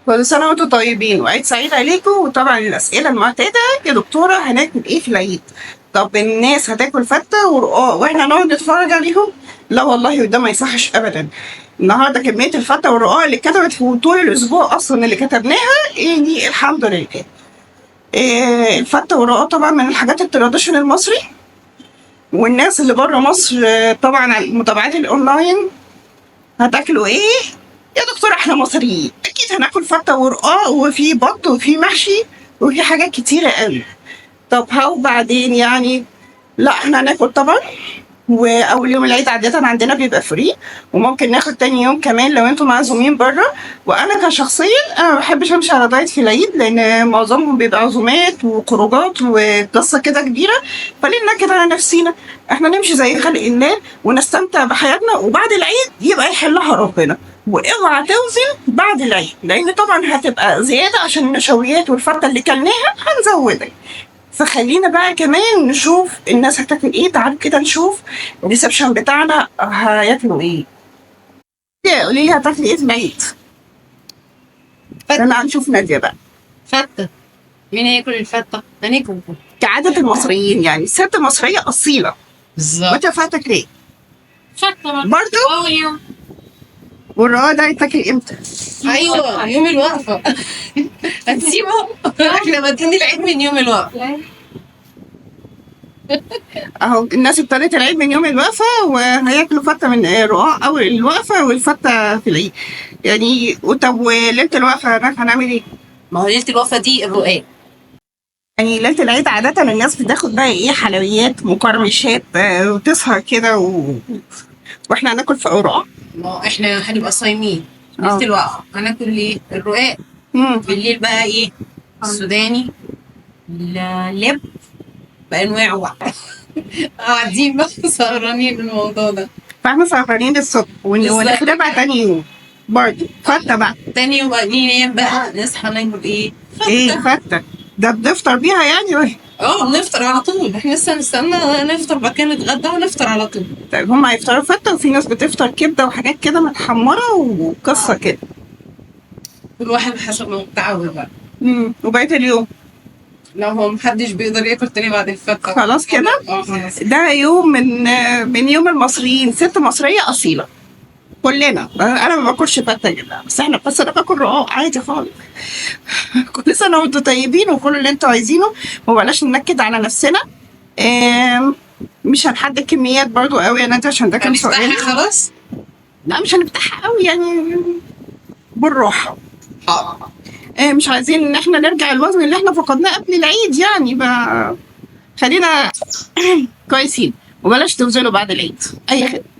كل سنة وانتم طيبين وعيد سعيد عليكم. وطبعا الأسئلة المعتادة، يا دكتورة هناكل ايه في العيد؟ طب الناس هتاكل فتة ورقاق واحنا نقعد نتفرج عليهم؟ لا والله، وده ما يصحش أبدا. النهارده كمية الفتة والرقاق اللي اتكتبت في طول الأسبوع أصلا اللي كتبناها يعني الحمد لله. الفتة والرقاق طبعا من الحاجات التراديشن المصري. والناس اللي بره مصر طبعا على المتابعات الأونلاين هتاكلوا ايه؟ يا دكتور احنا مصريين اكيد هناكل فتة ورقاق وفي بط وفي محشي وفي حاجات كتيرة قوي. طب هاو بعدين يعني؟ لا احنا هناكل طبعا. واول يوم العيد عادة عندنا بيبقى فري، وممكن ناخد تاني يوم كمان لو انتم معزومين بره. وانا كشخصيا انا ما بحبش امشي على دايت في العيد، لان معظمهم بيبقى عزومات وخروجات وقصه كده كبيره. فليه ننكد على نفسينا؟ احنا نمشي زي خلق الله ونستمتع بحياتنا، وبعد العيد يبقى يحلها ربنا. واوعى توزن بعد العيد، لان طبعا هتبقى زياده عشان النشويات والفته اللي كلناها هنزودها. فخلينا بقى كمان نشوف الناس هتاكل ايه. تعالوا كده نشوف الريسبشن بتاعنا هياكلوا ايه. قولي لي هتاكلي ايه في العيد؟ انا هنشوف ناديه بقى. فتة. مين هياكل الفتة؟ هناكل. كعادة المصريين يعني الست المصرية أصيلة. بالظبط. وانت فاتك ليه؟ فتة برضو؟ أول يوم. والرقاق ده هيتاكل امتى؟ أيوة يوم الوقفة. هتسيبه؟ احنا بادئين العيد من يوم الوقفة. اهو الناس ابتدت العيد من يوم الوقفة وهياكلوا فتة من رقاق أول الوقفة والفتة في العيد. يعني طب وليلة الوقفة هناك هنعمل ايه؟ ما هو ليلة الوقفة دي الرقاق. يعني ليلة العيد عادة الناس بتاخد بقى ايه، حلويات مقرمشات وتسهر كده واحنا هناكل في رقاق. ما هو احنا هنبقى صايمين ليلة الوقفة، هناكل ايه؟ الرقاق. بالليل بقى ايه؟ السوداني، اللب بأنواعه بقى. قاعدين بقى سهرانين الموضوع ده. فاحنا سهرانين الصبح ونخربها تاني يوم برضه فتة بقى. تاني يوم بقى ننام بقى، نصحى ناكل ايه؟ فتة. ايه فتة؟ ده بنفطر بيها يعني ولا؟ بنفطر على طول، احنا لسه نستنى نفطر بقى كده نتغدى ونفطر على طول. طيب هم هيفطروا فتة وفي ناس بتفطر كبدة وحاجات كده متحمرة وقصة كده. كل واحد حسب ما متعود بقى. وبقية اليوم لو هو محدش بيقدر ياكل تاني بعد الفتة خلاص كده. خلاص. ده يوم من يوم المصريين، ست مصرية أصيلة كلنا. انا ما باكلش فتة جدا، بس انا باكل رقاق عادي خالص. كل سنة وانتم طيبين وكل اللي انتوا عايزينه، وبلاش ننكد على نفسنا. مش هنحدد كميات برضو قوي يا نادي عشان ده كان سؤال. خلاص. لا مش هنفتحها قوي يعني، بالراحة. مش عايزين ان احنا نرجع الوزن اللي احنا فقدناه قبل العيد يعني خلينا كويسين، وبلاش توزنوا بعد العيد اي خدمة.